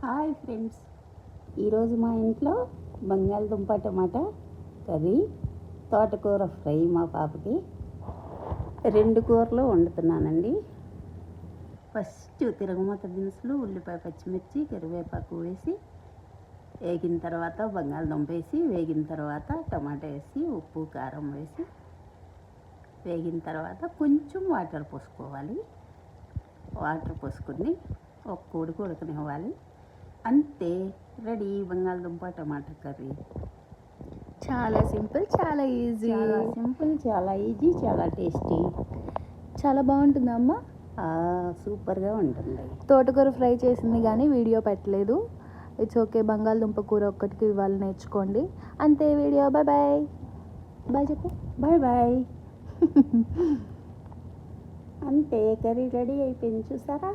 Hi friends, ఈరోజు మా ఇంట్లో బంగాళదుంప టమాటా కర్రీ, తోటకూర ఫ్రై. మా పాపకి 2 కూరలు వండుతున్నానండి. ఫస్ట్ తిరగమాత దినుసులు, ఉల్లిపాయ, పచ్చిమిర్చి, కరివేపాకు వేసి వేగిన తర్వాత బంగాళదుంప వేసి వేగిన తర్వాత టమాటా వేసి ఉప్పు కారం వేసి వేగిన తర్వాత కొంచెం వాటర్ పోసుకోవాలి. వాటర్ పోసుకొని ఒక ఉడుకు ఉడకనివ్వాలి. అంతే, రెడీ బంగాళదుంప టమాటా కర్రీ. చాలా సింపుల్, చాలా ఈజీ. చాలా ఈజీ, చాలా టేస్టీ. చాలా బాగుంటుందమ్మా. సూపర్గా ఉంటుంది. తోటకూర ఫ్రై చేసింది కానీ వీడియో పెట్టలేదు. It's okay. బంగాళదుంప కూర ఒక్కటికి ఇవాళ నేర్చుకోండి. అంతే, వీడియో. Bye bye. బాయ్ చెప్పు. Bye bye. అంతే, కర్రీ రెడీ అయిపోయింది. చూసారా?